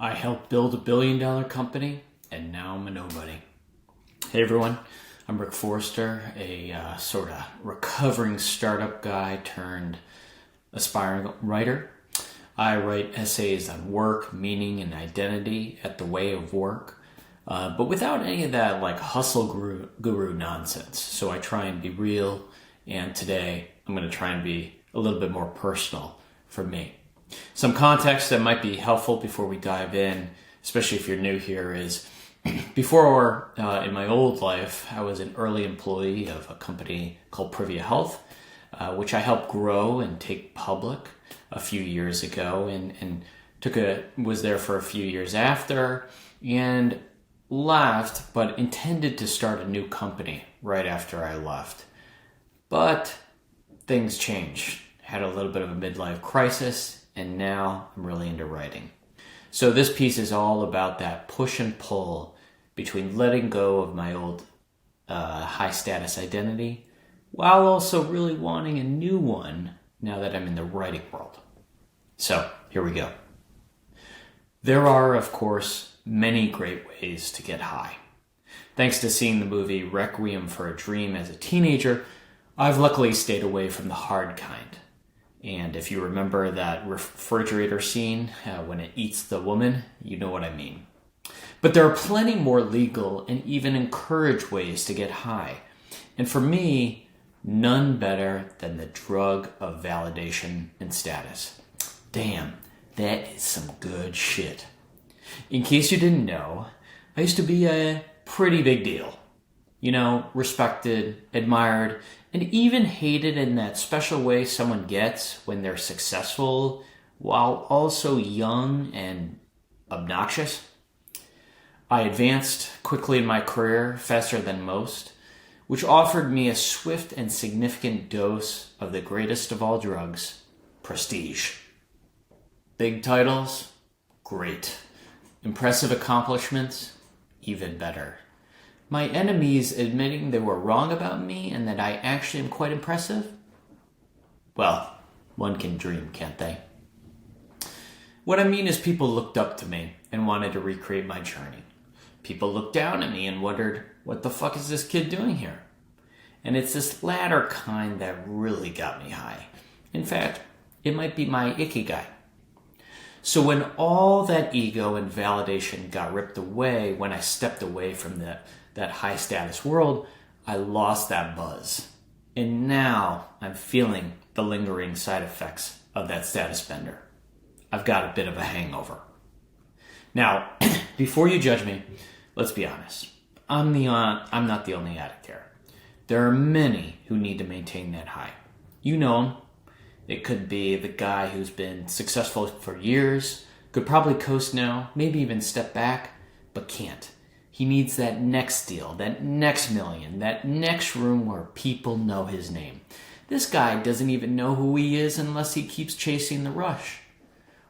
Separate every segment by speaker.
Speaker 1: I helped build $1 billion company, and now I'm a nobody. Hey everyone, I'm Rick Foerster, a sort of recovering startup guy turned aspiring writer. I write essays on work, meaning, and identity at the way of work, but without any of that like hustle guru nonsense. So I try and be real, and today I'm going to try and be a little bit more personal for me. Some context that might be helpful before we dive in, especially if you're new here, is before in my old life, I was an early employee of a company called Privia Health, which I helped grow and take public a few years ago, and was there for a few years after, and left, but intended to start a new company right after I left. But things changed. Had a little bit of a midlife crisis, and now I'm really into writing. So this piece is all about that push and pull between letting go of my old high status identity while also really wanting a new one now that I'm in the writing world. So here we go. There are, of course, many great ways to get high. Thanks to seeing the movie Requiem for a Dream as a teenager, I've luckily stayed away from the hard kind. And if you remember that refrigerator scene when it eats the woman, you know what I mean. But there are plenty more legal and even encouraged ways to get high. And for me, none better than the drug of validation and status. Damn, that is some good shit. In case you didn't know, I used to be a pretty big deal. You know, respected, admired, and even hated in that special way someone gets when they're successful while also young and obnoxious. I advanced quickly in my career, faster than most, which offered me a swift and significant dose of the greatest of all drugs, prestige. Big titles? Great. Impressive accomplishments? Even better. My enemies admitting they were wrong about me and that I actually am quite impressive? Well, one can dream, can't they? What I mean is people looked up to me and wanted to recreate my journey. People looked down at me and wondered, what the fuck is this kid doing here? And it's this latter kind that really got me high. In fact, it might be my ikigai. So when all that ego and validation got ripped away when I stepped away from that high status world, I lost that buzz. And now I'm feeling the lingering side effects of that status bender. I've got a bit of a hangover. Now, before you judge me, let's be honest. I'm not the only addict here. There are many who need to maintain that high. You know them. It could be the guy who's been successful for years, could probably coast now, maybe even step back, but can't. He needs that next deal, that next million, that next room where people know his name. This guy doesn't even know who he is unless he keeps chasing the rush.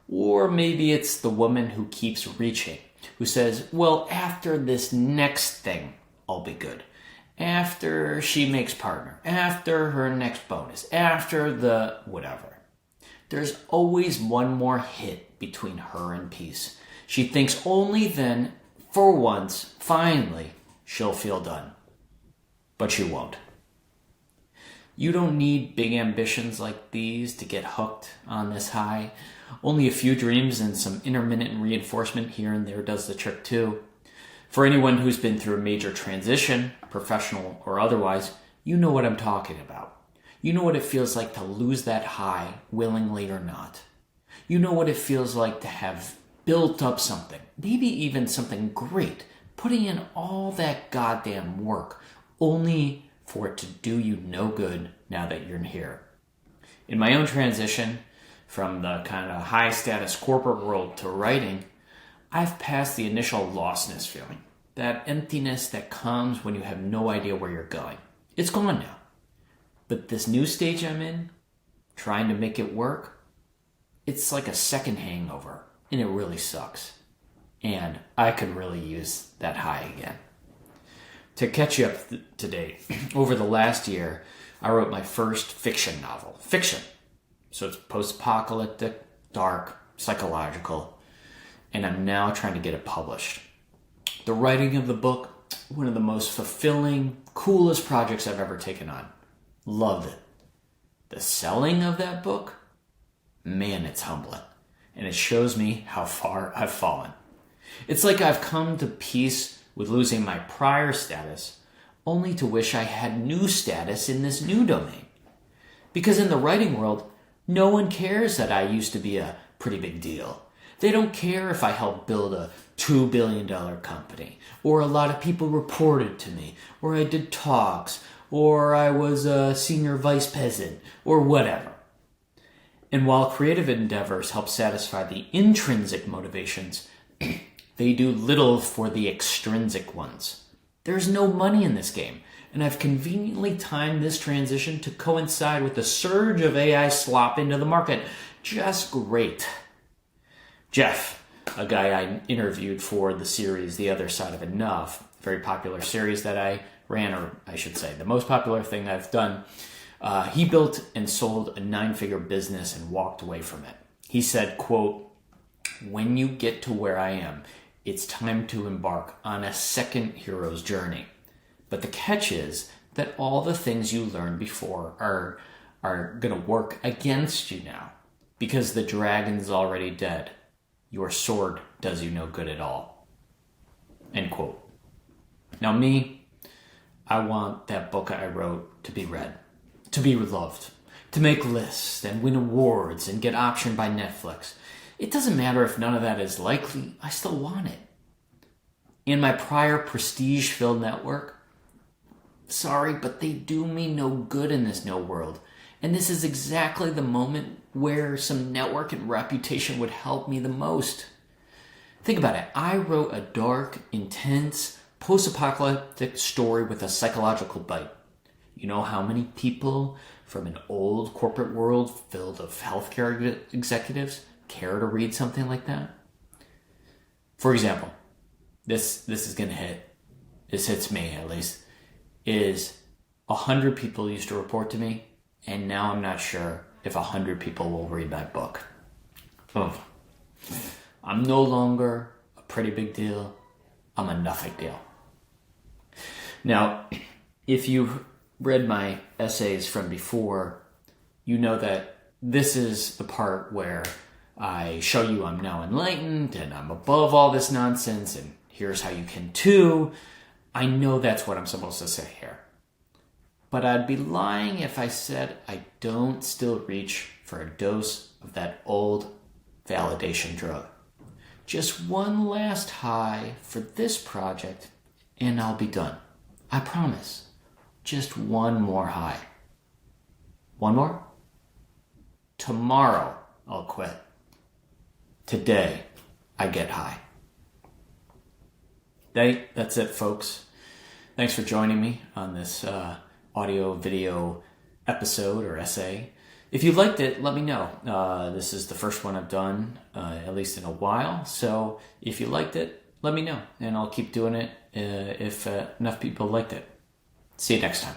Speaker 1: Or maybe it's the woman who keeps reaching, who says, well, after this next thing, I'll be good. After she makes partner, after her next bonus, after the whatever. There's always one more hit between her and peace. She thinks only then, for once, finally, she'll feel done. But she won't. You don't need big ambitions like these to get hooked on this high. Only a few dreams and some intermittent reinforcement here and there does the trick too. For anyone who's been through a major transition, professional or otherwise, you know what I'm talking about. You know what it feels like to lose that high, willingly or not. You know what it feels like to have built up something, maybe even something great, putting in all that goddamn work, only for it to do you no good now that you're here. In my own transition from the kind of high status corporate world to writing, I've passed the initial lostness feeling, that emptiness that comes when you have no idea where you're going. It's gone now. But this new stage I'm in, trying to make it work, it's like a second hangover, and it really sucks. And I could really use that high again. To catch you up to date, over the last year, I wrote my first fiction novel. Fiction. So it's post-apocalyptic, dark, psychological. and I'm now trying to get it published. The writing of the book, one of the most fulfilling, coolest projects I've ever taken on. Loved it. The selling of that book, man, it's humbling. And it shows me how far I've fallen. It's like I've come to peace with losing my prior status, only to wish I had new status in this new domain. Because in the writing world, no one cares that I used to be a pretty big deal. They don't care if I helped build a $2 billion company, or a lot of people reported to me, or I did talks, or I was a senior vice president, or whatever. And while creative endeavors help satisfy the intrinsic motivations, they do little for the extrinsic ones. There's no money in this game, and I've conveniently timed this transition to coincide with the surge of AI slop into the market. Just great. Jeff, a guy I interviewed for the series The Other Side of Enough, a very popular series that I ran, or I should say, the most popular thing I've done, he built and sold a 9-figure business and walked away from it. He said, quote, "When you get to where I am, it's time to embark on a second hero's journey. But the catch is that all the things you learned before are going to work against you now, because the dragon's already dead. Your sword does you no good at all." End quote. Now me, I want that book I wrote to be read, to be loved, to make lists and win awards and get optioned by Netflix. It doesn't matter if none of that is likely, I still want it. In my prior prestige-filled network, sorry, but they do me no good in this new world. And this is exactly the moment where some network and reputation would help me the most. Think about it. I wrote a dark, intense, post-apocalyptic story with a psychological bite. You know how many people from an old corporate world filled of healthcare executives care to read something like that? For example, this is going to hit. This hits me, at least. Is 100 people used to report to me, and now I'm not sure if 100 people will read my book. Oh. I'm no longer a pretty big deal. I'm a nothing deal. Now, if you've read my essays from before, you know that this is the part where I show you I'm now enlightened and I'm above all this nonsense and here's how you can too. I know that's what I'm supposed to say here. But I'd be lying if I said I don't still reach for a dose of that old validation drug. Just one last high for this project and I'll be done. I promise. Just one more high. One more? Tomorrow I'll quit. Today I get high. That's it, folks. Thanks for joining me on this audio video episode or essay. If you liked it, let me know. This is the first one I've done, at least in a while. So if you liked it, let me know. And I'll keep doing it if enough people liked it. See you next time.